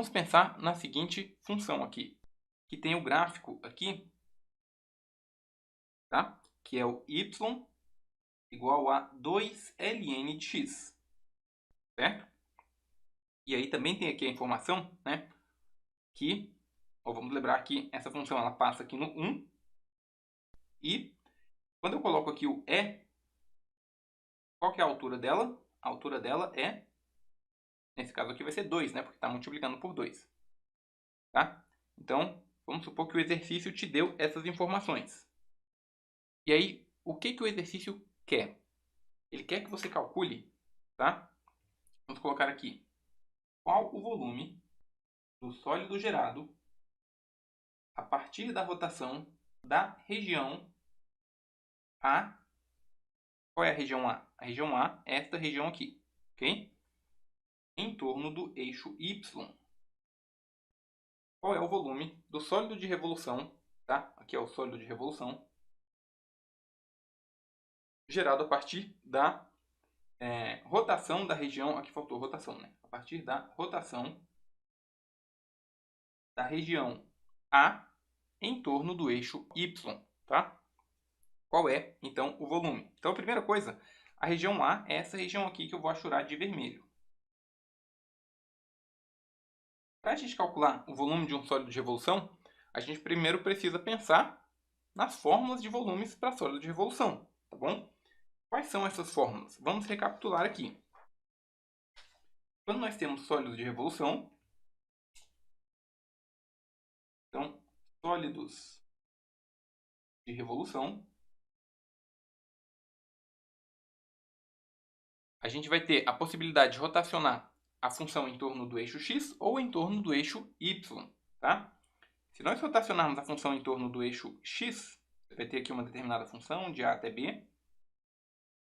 Vamos pensar na seguinte função aqui, que tem o gráfico aqui, tá? Que é o y igual a 2ln de x, certo? E aí também tem aqui a informação, né, que, vamos lembrar que essa função ela passa aqui no 1, e quando eu coloco aqui o e, qual que é a altura dela? A altura dela é, nesse caso aqui vai ser 2, né, porque está multiplicando por 2, tá? Então, vamos supor que o exercício te deu essas informações. E aí, o que o exercício quer? Ele quer que você calcule, tá? Vamos colocar aqui, qual o volume do sólido gerado a partir da rotação da região A. Qual é a região A? A região A é esta região aqui, ok? Em torno do eixo Y. Qual é o volume do sólido de revolução, tá? Aqui é o sólido de revolução, gerado a partir da rotação da região, aqui faltou rotação, né? A partir da rotação da região A em torno do eixo Y, tá? Qual é, então, o volume? Então, a primeira coisa, a região A é essa região aqui que eu vou achurar de vermelho. Para a gente calcular o volume de um sólido de revolução, a gente primeiro precisa pensar nas fórmulas de volumes para sólido de revolução, tá bom? Quais são essas fórmulas? Vamos recapitular aqui. Quando nós temos sólidos de revolução, então, sólidos de revolução, a gente vai ter a possibilidade de rotacionar a função em torno do eixo x ou em torno do eixo y, tá? Se nós rotacionarmos a função em torno do eixo x, você vai ter aqui uma determinada função de a até b,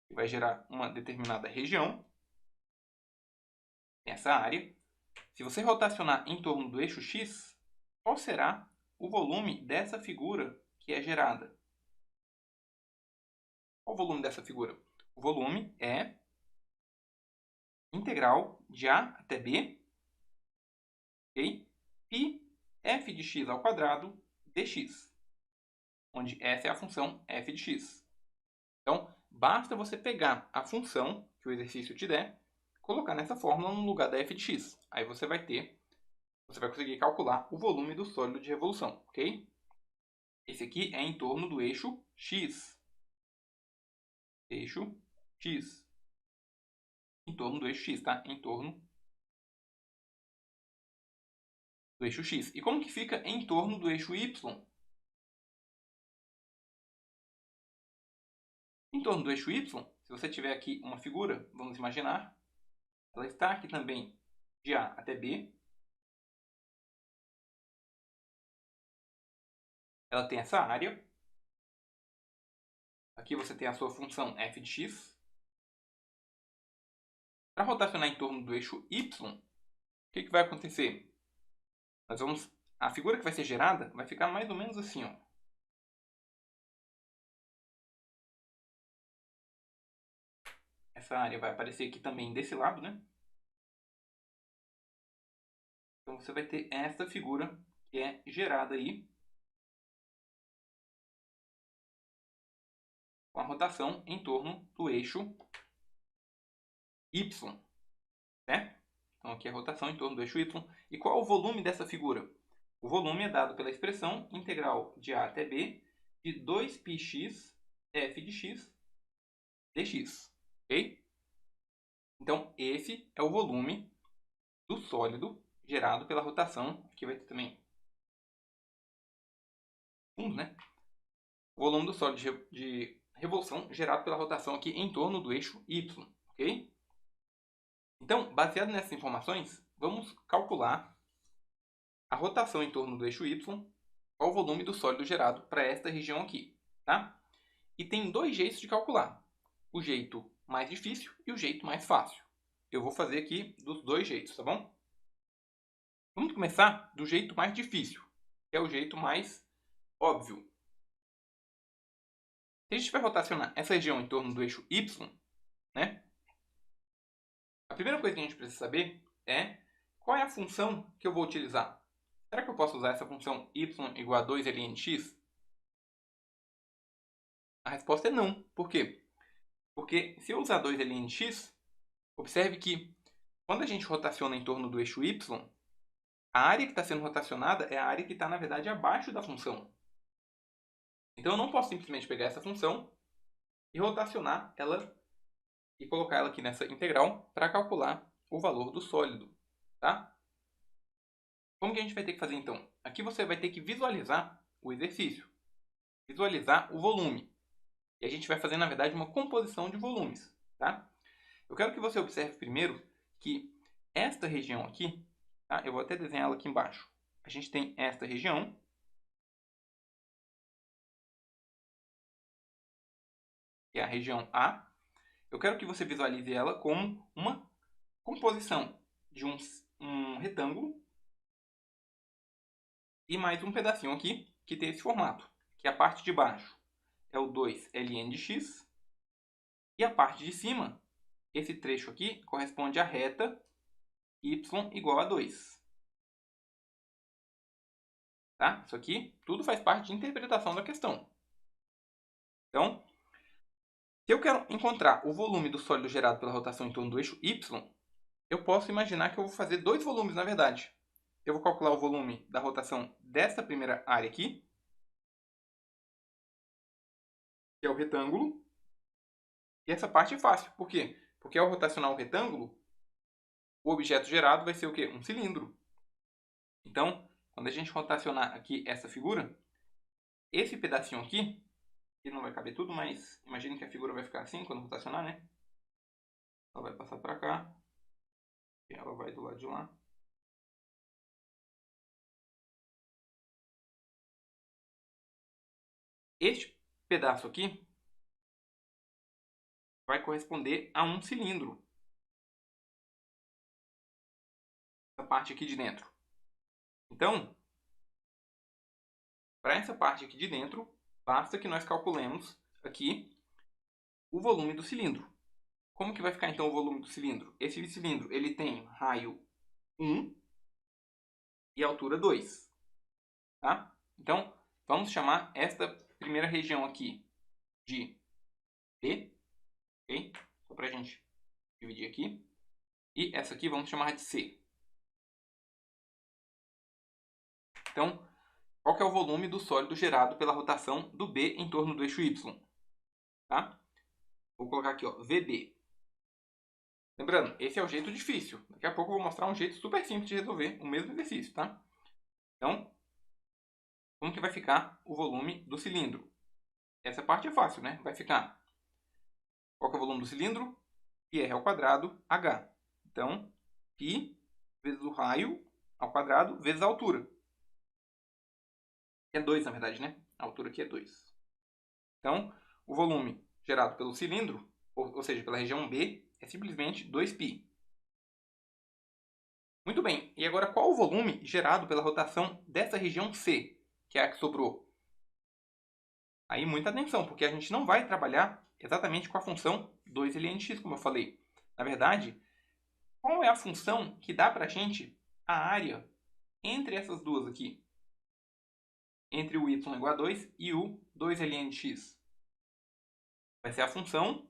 que vai gerar uma determinada região, essa área. Se você rotacionar em torno do eixo x, qual será o volume dessa figura que é gerada? Qual o volume dessa figura? O volume é integral de a até b, ok? E f de x ao quadrado dx, onde essa é a função f de x. Então, basta você pegar a função que o exercício te der, colocar nessa fórmula no lugar da f de x. Aí você vai conseguir calcular o volume do sólido de revolução, ok? Esse aqui é em torno do eixo x. Eixo x. Em torno do eixo x, tá? Em torno do eixo x. E como que fica em torno do eixo y? Em torno do eixo y, se você tiver aqui uma figura, vamos imaginar, ela está aqui também de A até B. Ela tem essa área. Aqui você tem a sua função f de x. Para rotacionar em torno do eixo y, o que vai acontecer? A figura que vai ser gerada vai ficar mais ou menos assim, ó. Essa área vai aparecer aqui também desse lado, né? Então você vai ter essa figura que é gerada aí com a rotação em torno do eixo y, né? Então aqui é a rotação em torno do eixo y. E qual é o volume dessa figura? O volume é dado pela expressão integral de a até b de 2πx f de x dx, ok? Então esse é o volume do sólido gerado pela rotação. Aqui vai ter também fundo, né? O volume do sólido de revolução gerado pela rotação aqui em torno do eixo y, ok? Então, baseado nessas informações, vamos calcular a rotação em torno do eixo y, qual o volume do sólido gerado para esta região aqui, tá? E tem dois jeitos de calcular, o jeito mais difícil e o jeito mais fácil. Eu vou fazer aqui dos dois jeitos, tá bom? Vamos começar do jeito mais difícil, que é o jeito mais óbvio. Se a gente vai rotacionar essa região em torno do eixo y, né? A primeira coisa que a gente precisa saber é qual é a função que eu vou utilizar? Será que eu posso usar essa função y igual a 2 ln de x? A resposta é não. Por quê? Porque se eu usar 2 ln de x, observe que quando a gente rotaciona em torno do eixo y, a área que está sendo rotacionada é a área que está, na verdade, abaixo da função. Então eu não posso simplesmente pegar essa função e rotacionar ela e colocar ela aqui nessa integral para calcular o valor do sólido, tá? Como que a gente vai ter que fazer então? Aqui você vai ter que visualizar o exercício, visualizar o volume. E a gente vai fazer, na verdade, uma composição de volumes, tá? Eu quero que você observe primeiro que esta região aqui, tá? Eu vou até desenhar ela aqui embaixo. A gente tem esta região, que é a região A. Eu quero que você visualize ela como uma composição de um retângulo e mais um pedacinho aqui que tem esse formato, que é a parte de baixo é o 2 ln de x e a parte de cima, esse trecho aqui, corresponde à reta y igual a 2. Tá? Isso aqui tudo faz parte de interpretação da questão. Então, se eu quero encontrar o volume do sólido gerado pela rotação em torno do eixo y, eu posso imaginar que eu vou fazer dois volumes, na verdade. Eu vou calcular o volume da rotação desta primeira área aqui, que é o retângulo. E essa parte é fácil. Por quê? Porque ao rotacionar o retângulo, o objeto gerado vai ser o quê? Um cilindro. Então, quando a gente rotacionar aqui essa figura, esse pedacinho aqui, que não vai caber tudo, mas imagine que a figura vai ficar assim quando rotacionar, né? Ela vai passar para cá, e ela vai do lado de lá. Este pedaço aqui vai corresponder a um cilindro. Essa parte aqui de dentro. Então, para essa parte aqui de dentro, basta que nós calculemos aqui o volume do cilindro. Como que vai ficar então o volume do cilindro? Esse cilindro ele tem raio 1 e altura 2. Tá? Então, vamos chamar esta primeira região aqui de B. Okay? Só para a gente dividir aqui. E essa aqui vamos chamar de C. Então, qual que é o volume do sólido gerado pela rotação do B em torno do eixo Y? Tá? Vou colocar aqui, ó, VB. Lembrando, esse é o jeito difícil. Daqui a pouco eu vou mostrar um jeito super simples de resolver o mesmo exercício, tá? Então, como que vai ficar o volume do cilindro? Essa parte é fácil, né? Vai ficar... Qual que é o volume do cilindro? πr ao quadrado h. Então, π vezes o raio ao quadrado vezes a altura. É 2, na verdade, né? A altura aqui é 2. Então, o volume gerado pelo cilindro, ou seja, pela região B, é simplesmente 2π. Muito bem, e agora qual o volume gerado pela rotação dessa região C, que é a que sobrou? Aí muita atenção, porque a gente não vai trabalhar exatamente com a função 2 ln de x, como eu falei. Na verdade, qual é a função que dá para a gente a área entre essas duas aqui? Entre o y igual a 2 e o 2 ln de x. Vai ser a função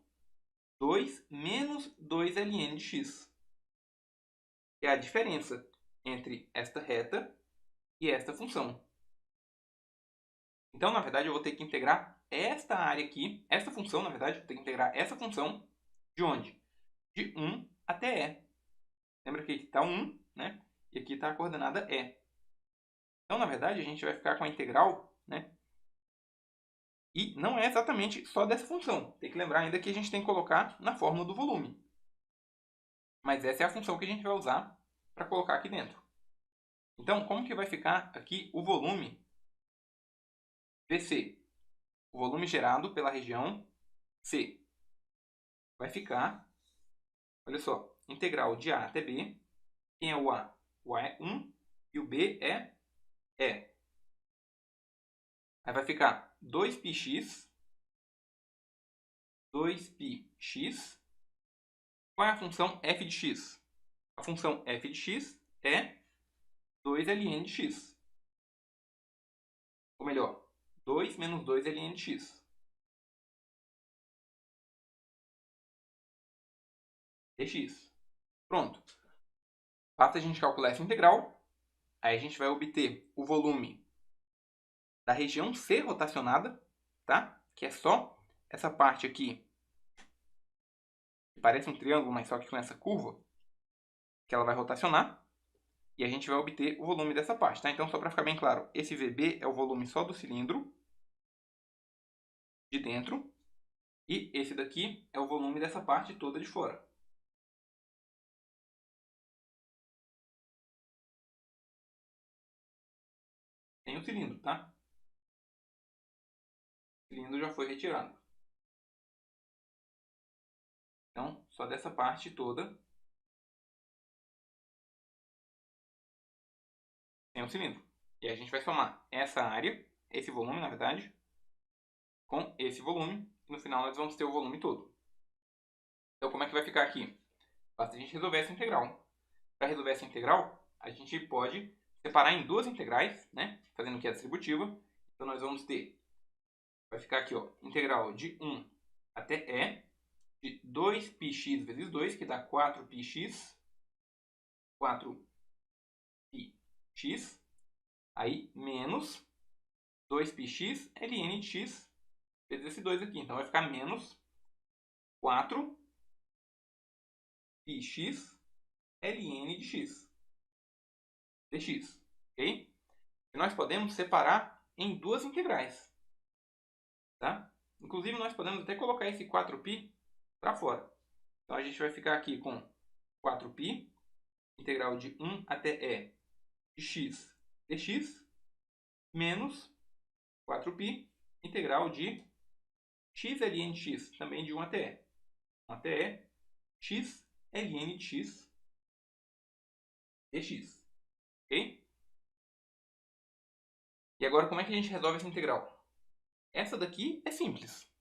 2 menos 2 ln de x. Que é a diferença entre esta reta e esta função. Então, na verdade, eu vou ter que integrar esta área aqui, esta função, na verdade, eu vou ter que integrar essa função de onde? De 1 até E. Lembra que aqui está 1, né? E aqui está a coordenada E. Então, na verdade, a gente vai ficar com a integral, né? E não é exatamente só dessa função. Tem que lembrar ainda que a gente tem que colocar na fórmula do volume. Mas essa é a função que a gente vai usar para colocar aqui dentro. Então, como que vai ficar aqui o volume VC? O volume gerado pela região C. Vai ficar, olha só, integral de A até B. Quem é o A? O A é 1 e o B é E. Aí vai ficar 2πx, 2πx. Qual é a função f de x? A função f de x é 2ln de x. Ou melhor, 2 menos 2ln de x. Dx. Pronto. Basta a gente calcular essa integral. Aí a gente vai obter o volume da região C rotacionada, tá? Que é só essa parte aqui, que parece um triângulo, mas só que com essa curva, que ela vai rotacionar. E a gente vai obter o volume dessa parte, tá? Então, só para ficar bem claro, esse VB é o volume só do cilindro, de dentro. E esse daqui é o volume dessa parte toda de fora. Tem o cilindro, tá? O cilindro já foi retirado. Então, só dessa parte toda tem o cilindro. E a gente vai somar essa área, esse volume, na verdade, com esse volume. E no final nós vamos ter o volume todo. Então, como é que vai ficar aqui? Basta a gente resolver essa integral. Para resolver essa integral, a gente pode separar em duas integrais, né? Fazendo aqui a distributiva. Então, nós vamos ter, vai ficar aqui, ó, integral de 1 até e, de 2πx vezes 2, que dá 4πx, 4πx, aí menos 2πx ln de x vezes esse 2 aqui. Então, vai ficar menos 4πx ln de x, dx, ok? E nós podemos separar em duas integrais, tá? Inclusive, nós podemos até colocar esse 4π para fora. Então, a gente vai ficar aqui com 4π, integral de 1 até e de x dx, menos 4π, integral de x ln de x, também de 1 até e. 1 até e, x ln de x dx. Ok? E agora, como é que a gente resolve essa integral? Essa daqui é simples,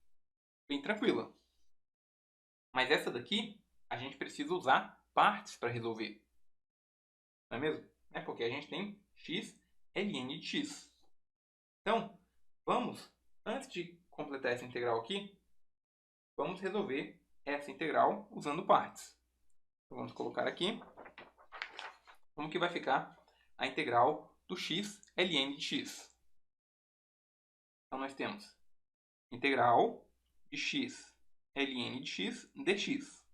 bem tranquila. Mas essa daqui, a gente precisa usar partes para resolver. Não é mesmo? É porque a gente tem x ln de x. Então, vamos, antes de completar essa integral aqui, vamos resolver essa integral usando partes. Então, vamos colocar aqui como que vai ficar a integral do x ln de x. Então, nós temos integral de x ln de x dx.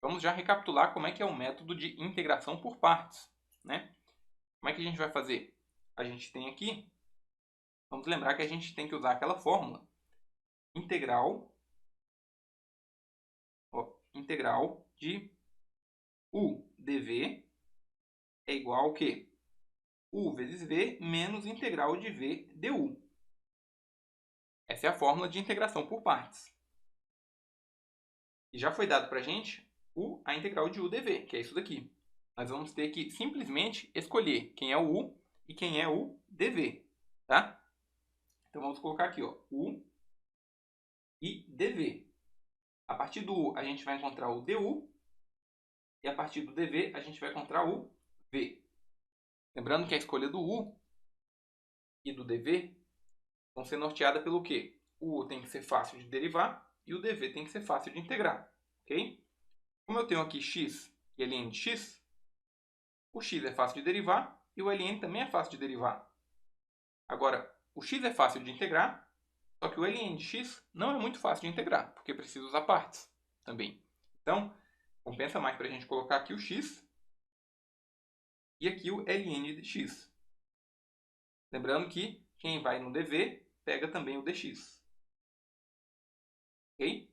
Vamos já recapitular como é que é o método de integração por partes, né? Como é que a gente vai fazer? A gente tem aqui, vamos lembrar que a gente tem que usar aquela fórmula integral de u dv é igual ao quê? U vezes v menos integral de v du. Essa é a fórmula de integração por partes. E já foi dado para a gente a integral de u dv, que é isso daqui. Nós vamos ter que simplesmente escolher quem é o u e quem é o dv, tá? Então vamos colocar aqui, ó, u e dv. A partir do u a gente vai encontrar o du e a partir do dv a gente vai encontrar o v. Lembrando que a escolha do u e do dv vão ser norteadas pelo quê? O u tem que ser fácil de derivar e o dv tem que ser fácil de integrar, ok? Como eu tenho aqui x e ln de x, o x é fácil de derivar e o ln também é fácil de derivar. Agora, o x é fácil de integrar, só que o ln de x não é muito fácil de integrar, porque precisa usar partes também. Então, compensa mais para a gente colocar aqui o x e aqui o ln de x. Lembrando que quem vai no dv pega também o dx. Ok?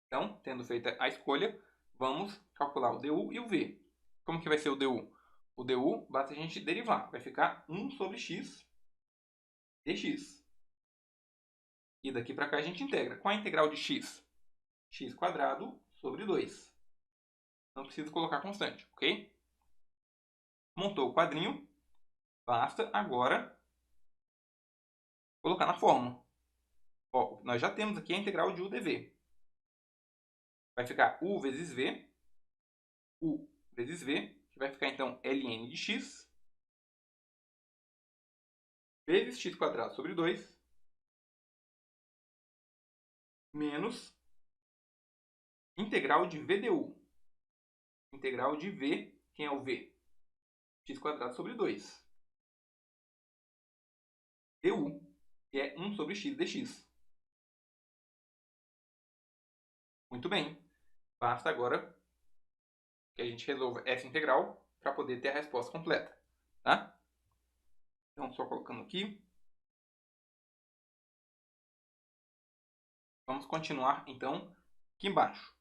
Então, tendo feito a escolha, vamos calcular o du e o v. Como que vai ser o du? O du, basta a gente derivar. Vai ficar 1 sobre x dx. E daqui para cá a gente integra. Qual é a integral de x? X quadrado sobre 2. Não precisa colocar constante, ok? Montou o quadrinho. Basta agora colocar na fórmula. Ó, nós já temos aqui a integral de u dv. Vai ficar u vezes v que vai ficar então ln de x vezes x² sobre 2 menos integral de v du. Integral de v, quem é o v? x² sobre 2. du, que é 1 sobre x dx. Muito bem. Basta agora que a gente resolva essa integral para poder ter a resposta completa. Tá? Então, só colocando aqui. Vamos continuar, então, aqui embaixo.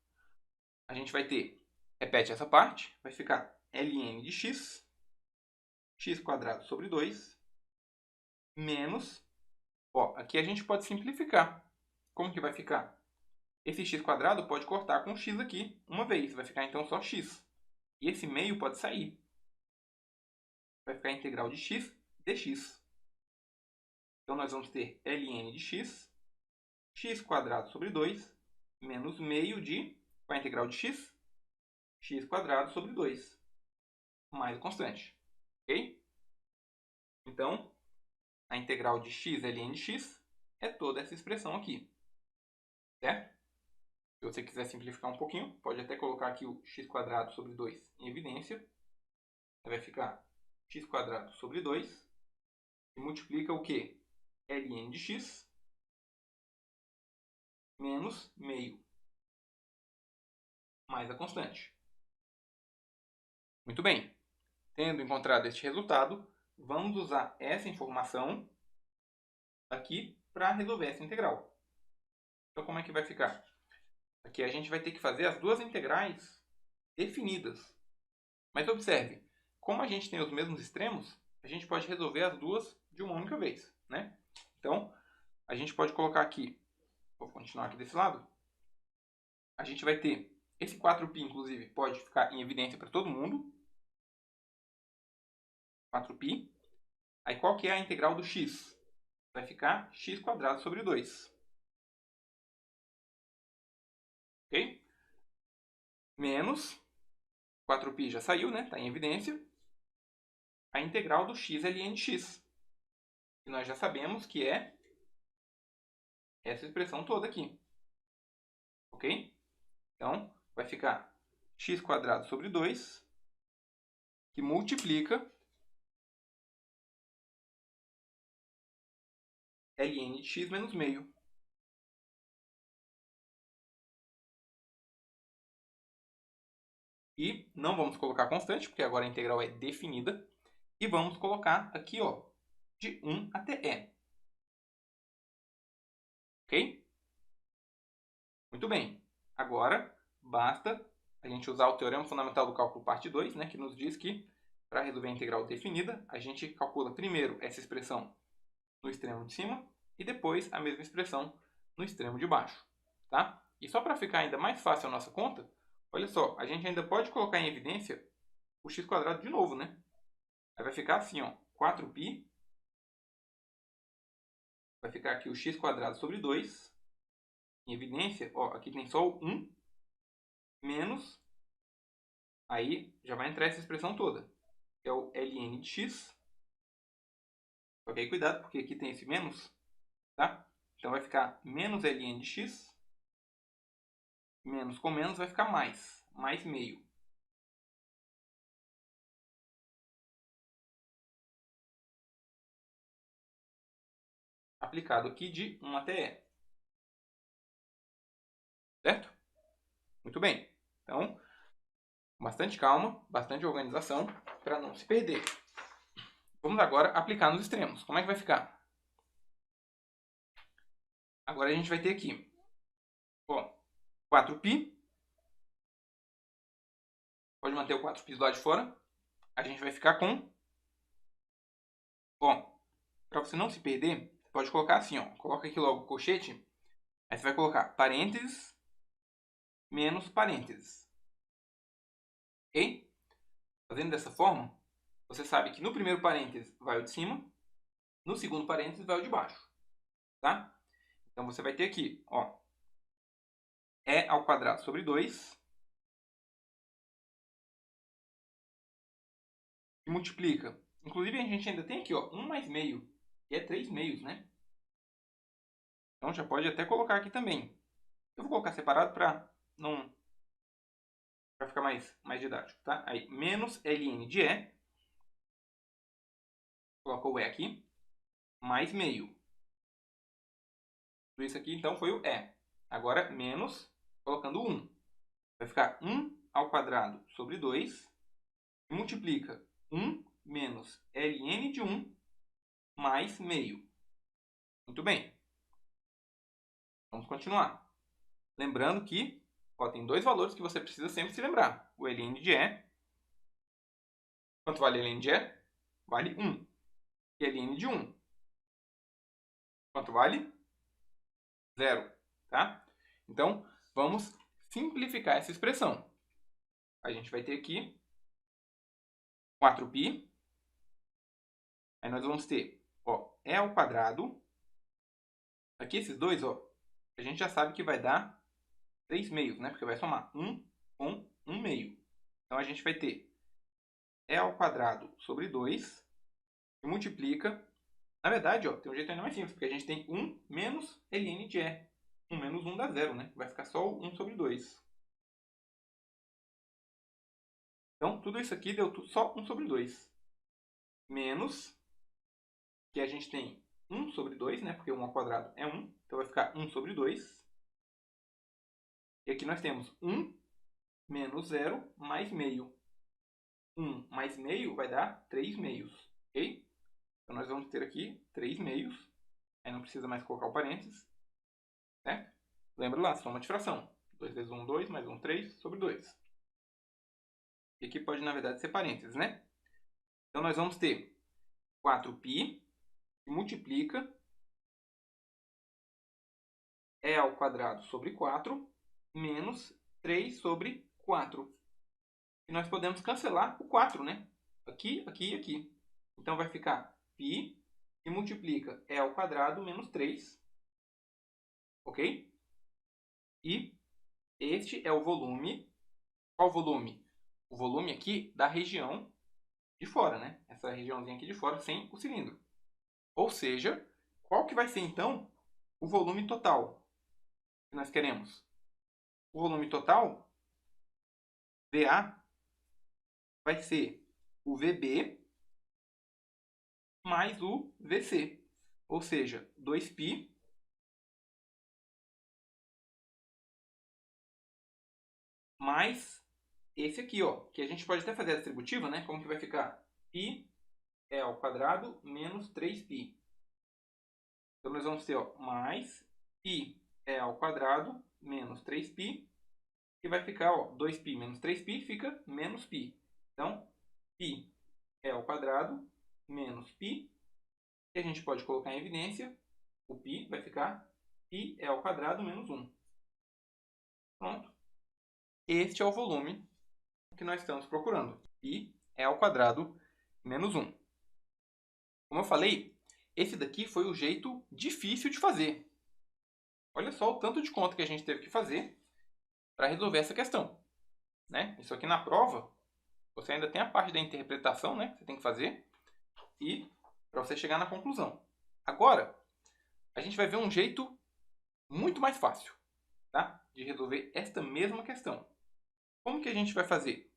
A gente vai ter, repete essa parte, vai ficar ln de x, x² sobre 2, menos, ó, aqui a gente pode simplificar. Como que vai ficar? Esse x² pode cortar com x aqui uma vez, vai ficar então só x. E esse meio pode sair. Vai ficar a integral de x dx. Então, nós vamos ter ln de x, x² sobre 2, menos meio de, qual é a integral de x? x² sobre 2, mais a constante. Ok? Então, a integral de x ln de x é toda essa expressão aqui. Certo? Se você quiser simplificar um pouquinho, pode até colocar aqui o x² sobre 2 em evidência. Vai ficar x² sobre 2, e multiplica o quê? ln de x menos meio, mais a constante. Muito bem. Tendo encontrado este resultado, vamos usar essa informação aqui para resolver essa integral. Então, como é que vai ficar? Aqui a gente vai ter que fazer as duas integrais definidas. Mas observe, como a gente tem os mesmos extremos, a gente pode resolver as duas de uma única vez, né? Então, a gente pode colocar aqui, vou continuar aqui desse lado, a gente vai ter esse 4π, inclusive, pode ficar em evidência para todo mundo. 4π. Aí, qual que é a integral do x? Vai ficar x² sobre 2. Ok? Menos, 4π já saiu, né? Está em evidência. A integral do x ln de x. E nós já sabemos que é essa expressão toda aqui. Ok? Então, vai ficar x² sobre 2, que multiplica ln de x menos meio. E não vamos colocar constante, porque agora a integral é definida. E vamos colocar aqui, ó, de 1 até e. Ok? Muito bem. Agora, basta a gente usar o teorema fundamental do cálculo parte 2, né, que nos diz que, para resolver a integral definida, a gente calcula primeiro essa expressão no extremo de cima e depois a mesma expressão no extremo de baixo. Tá? E só para ficar ainda mais fácil a nossa conta, olha só, a gente ainda pode colocar em evidência o x² de novo, né? Aí vai ficar assim, ó, 4π, vai ficar aqui o x² sobre 2, em evidência, ó, aqui tem só o 1, menos, aí já vai entrar essa expressão toda, que é o ln de x. Só que aí cuidado, porque aqui tem esse menos, tá? Então vai ficar menos ln de x, menos com menos vai ficar mais meio. Aplicado aqui de 1 até e. Certo? Muito bem. Então, bastante calma, bastante organização, para não se perder. Vamos agora aplicar nos extremos. Como é que vai ficar? Agora a gente vai ter aqui, ó, 4π. Pode manter o 4π do lado de fora. A gente vai ficar com, ó, para você não se perder, você pode colocar assim, ó. Coloca aqui logo o colchete. Aí você vai colocar parênteses menos parênteses. Ok? Fazendo dessa forma, você sabe que no primeiro parênteses vai o de cima, no segundo parênteses vai o de baixo. Tá? Então você vai ter aqui, ó, e² sobre 2 que multiplica. Inclusive, a gente ainda tem aqui, ó, 1 mais meio, que é 3 meios, né? Então, já pode até colocar aqui também. Eu vou colocar separado para não... para ficar mais didático, tá? Aí, menos ln de E. Coloca o E aqui. Mais meio. Tudo isso aqui, então, foi o E. Agora, menos, colocando 1. Vai ficar 1 ao quadrado sobre 2. E multiplica 1 menos ln de 1 mais meio. Muito bem. Vamos continuar. Lembrando que tem dois valores que você precisa sempre se lembrar. O ln de E. Quanto vale ln de E? Vale 1. E ln de 1. Quanto vale? 0. Tá? Então, vamos simplificar essa expressão. A gente vai ter aqui 4π. Aí nós vamos ter E ao quadrado. Aqui esses dois, a gente já sabe que vai dar 3 meios, né? Porque vai somar 1 com 1 meio. Então, a gente vai ter E ao quadrado sobre 2, que multiplica. Na verdade, tem um jeito ainda mais simples, porque a gente tem 1 menos ln de E. 1 menos 1 dá 0, né? Vai ficar só o 1 sobre 2. Então, tudo isso aqui deu só 1 sobre 2. Menos, que a gente tem 1 sobre 2, né? Porque 1 ao quadrado é 1. Então, vai ficar 1 sobre 2. E aqui nós temos 1 menos 0 mais meio. 1 mais meio vai dar 3 meios. Ok? Então, nós vamos ter aqui 3 meios. Aí não precisa mais colocar o parênteses. Certo? Lembra lá, soma de fração. 2 vezes 1, 2, mais 1, 3 sobre 2. E aqui pode, na verdade, ser parênteses, né? Então, nós vamos ter 4π, que multiplica E ao quadrado sobre 4, menos 3 sobre 4. E nós podemos cancelar o 4, né? Aqui, aqui e aqui. Então, vai ficar π, que multiplica E ao quadrado menos 3. Ok? E este é o volume. Qual volume? O volume aqui da região de fora, né? Essa regiãozinha aqui de fora sem o cilindro. Ou seja, qual que vai ser então o volume total que nós queremos? O volume total, VA, vai ser o VB mais o VC. Ou seja, 2π mais esse aqui, que a gente pode até fazer a distributiva, né? Como que vai ficar? π é ao quadrado menos 3π. Então, nós vamos ter mais π é ao quadrado menos 3π, que vai ficar 2π menos 3π, fica menos π. Então, π é ao quadrado menos π, e a gente pode colocar em evidência, o π vai ficar π é ao quadrado menos 1. Pronto. Este é o volume que nós estamos procurando. π é ao quadrado menos 1. Como eu falei, esse daqui foi o jeito difícil de fazer. Olha só o tanto de conta que a gente teve que fazer para resolver essa questão. Né? Isso aqui na prova, você ainda tem a parte da interpretação, né, que você tem que fazer, e para você chegar na conclusão. Agora, a gente vai ver um jeito muito mais fácil, tá, de resolver esta mesma questão. Como que a gente vai fazer?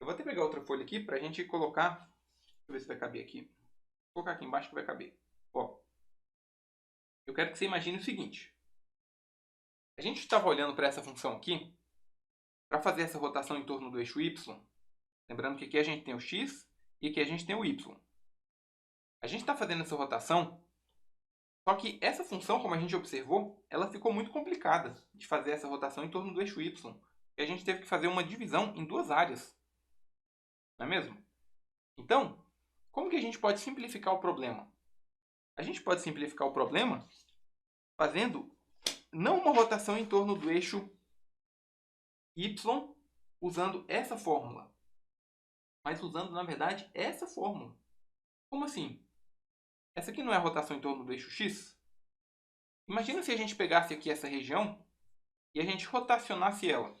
Eu vou até pegar outra folha aqui para a gente colocar. Deixa eu ver se vai caber aqui. Vou colocar aqui embaixo que vai caber. Eu quero que você imagine o seguinte. A gente estava olhando para essa função aqui, para fazer essa rotação em torno do eixo y. Lembrando que aqui a gente tem o x e aqui a gente tem o y. A gente está fazendo essa rotação, só que essa função, como a gente observou, ela ficou muito complicada de fazer essa rotação em torno do eixo y. E a gente teve que fazer uma divisão em duas áreas. Não é mesmo? Então, como que a gente pode simplificar o problema? A gente pode simplificar o problema fazendo não uma rotação em torno do eixo y usando essa fórmula, mas usando, na verdade, essa fórmula. Como assim? Essa aqui não é a rotação em torno do eixo x? Imagina se a gente pegasse aqui essa região e a gente rotacionasse ela.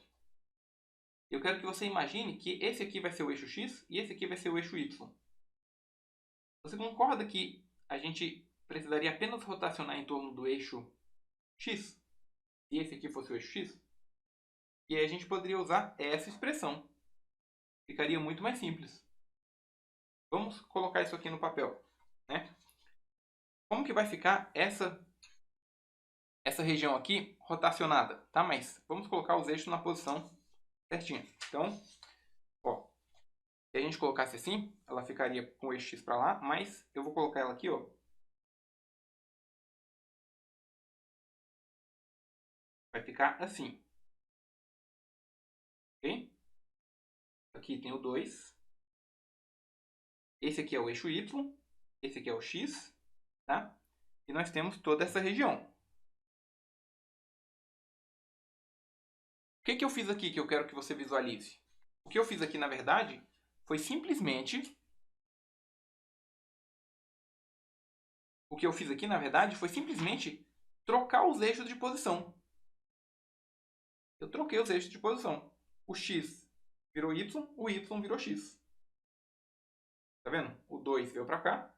eu quero que você imagine que esse aqui vai ser o eixo x e esse aqui vai ser o eixo y. Você concorda que a gente precisaria apenas rotacionar em torno do eixo x, se esse aqui fosse o eixo x? E aí a gente poderia usar essa expressão. Ficaria muito mais simples. Vamos colocar isso aqui no papel, né? Como que vai ficar essa região aqui rotacionada, tá? Mas vamos colocar os eixos na posição certinha. Então, ó, se a gente colocasse assim, ela ficaria com o eixo x para lá, mas eu vou colocar ela aqui, ó. Vai ficar assim. Ok? Aqui tem o 2. Esse aqui é o eixo y. Esse aqui é o x, tá? E nós temos toda essa região. O que que eu fiz aqui que eu quero que você visualize? O que eu fiz aqui, na verdade, foi simplesmente... trocar os eixos de posição. Eu troquei os eixos de posição. O x virou y, o y virou x. Tá vendo? O 2 veio para cá.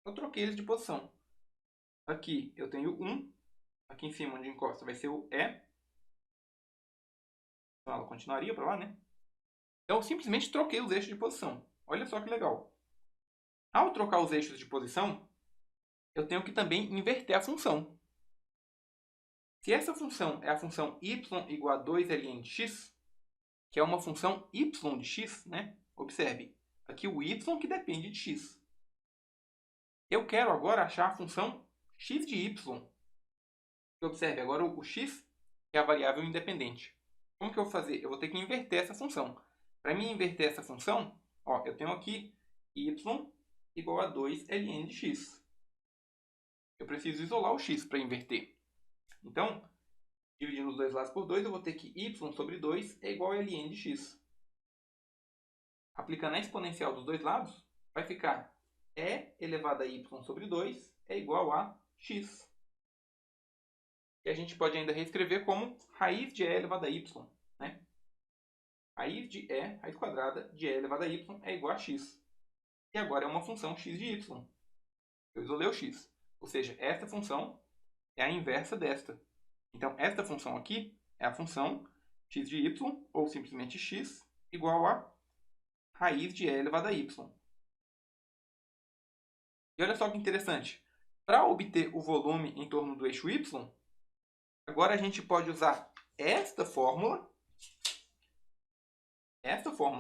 Eu troquei eles de posição. Aqui eu tenho 1. Aqui em cima, onde encosta, vai ser o E. Então ela continuaria para lá, né? Então eu simplesmente troquei os eixos de posição. Olha só que legal. Ao trocar os eixos de posição, eu tenho que também inverter a função. Se essa função é a função y igual a 2ln de x, que é uma função y de x, né? Observe, aqui o y que depende de x. Eu quero agora achar a função x de y. Observe, agora o x é a variável independente. Como que eu vou fazer? Eu vou ter que inverter essa função. Para mim inverter essa função, ó, eu tenho aqui y igual a 2ln de x. Eu preciso isolar o x para inverter. Então, dividindo os dois lados por 2, eu vou ter que y sobre 2 é igual a ln de x. Aplicando a exponencial dos dois lados, vai ficar e elevado a y sobre 2 é igual a x. E a gente pode ainda reescrever como raiz de e elevado a y. Né? Raiz de e, raiz quadrada de e elevado a y é igual a x. E agora é uma função x de y. Eu isolei o x. Ou seja, esta função é a inversa desta. Então, esta função aqui é a função x de y, ou simplesmente x, igual a raiz de e elevado a y. E olha só que interessante. Para obter o volume em torno do eixo y, agora a gente pode usar esta fórmula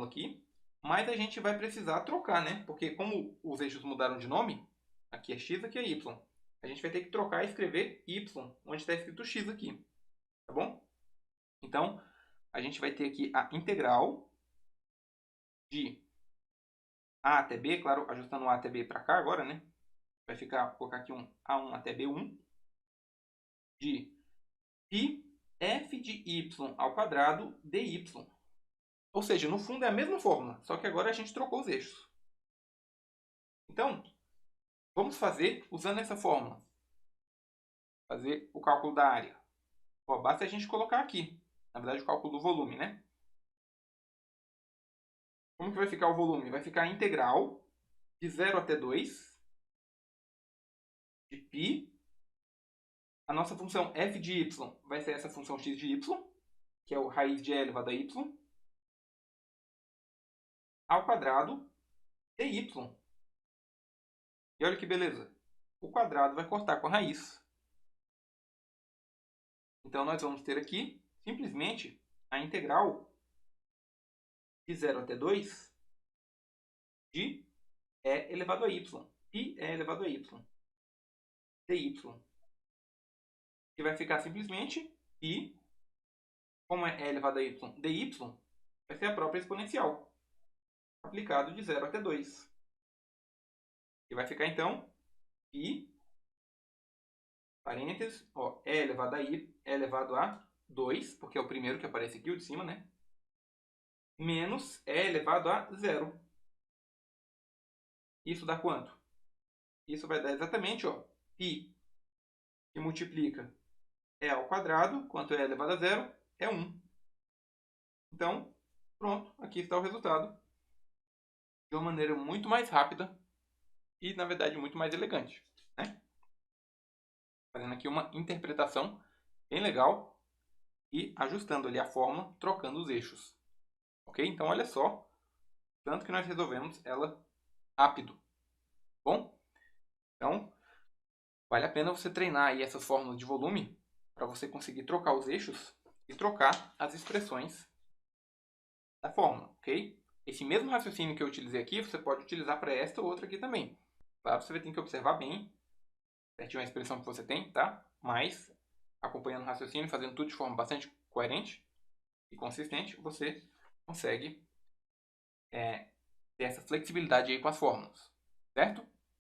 aqui, mas a gente vai precisar trocar, né? Porque como os eixos mudaram de nome, aqui é x, aqui é y, a gente vai ter que trocar e escrever y, onde está escrito x aqui. Tá bom? Então, a gente vai ter aqui a integral de a até b, claro, ajustando a até b para cá agora, né? Vai ficar, vou colocar aqui um a1 até b1, de π f de y ao quadrado dy. Ou seja, no fundo é a mesma fórmula, só que agora a gente trocou os eixos. Então, vamos fazer usando essa fórmula. Fazer o cálculo da área. Ó, basta a gente colocar aqui, na verdade, o cálculo do volume, né? Como que vai ficar o volume? Vai ficar a integral de 0 até 2 de π. A nossa função f de y vai ser essa função x de y, que é o raiz de e elevado a y, ao quadrado dy. E olha que beleza. O quadrado vai cortar com a raiz. Então, nós vamos ter aqui, simplesmente, a integral de 0 até 2 de e elevado a y. Π é elevado a y. dy. Que vai ficar simplesmente π, como é e elevado a y, dy, vai ser a própria exponencial, aplicado de 0 até 2. E vai ficar, então, π, parênteses, ó, e elevado a 2, porque é o primeiro que aparece aqui, o de cima, né? Menos e elevado a 0. Isso dá quanto? Isso vai dar exatamente, ó, π, que multiplica e ao quadrado, quanto é elevado a 0, é 1. Então, Pronto, aqui está o resultado. De uma maneira muito mais rápida e, na verdade, muito mais elegante, né? Fazendo aqui uma interpretação bem legal e ajustando ali a fórmula, trocando os eixos. Ok? Então, olha só, tanto que nós resolvemos ela rápido. Bom? Então, vale a pena você treinar aí essas fórmulas de volume para você conseguir trocar os eixos e trocar as expressões da fórmula, ok? Esse mesmo raciocínio que eu utilizei aqui, você pode utilizar para esta ou outra aqui também. Claro, você vai ter que observar bem certinho a expressão que você tem, tá? Mas, acompanhando o raciocínio, fazendo tudo de forma bastante coerente e consistente, você consegue ter essa flexibilidade aí com as fórmulas, certo?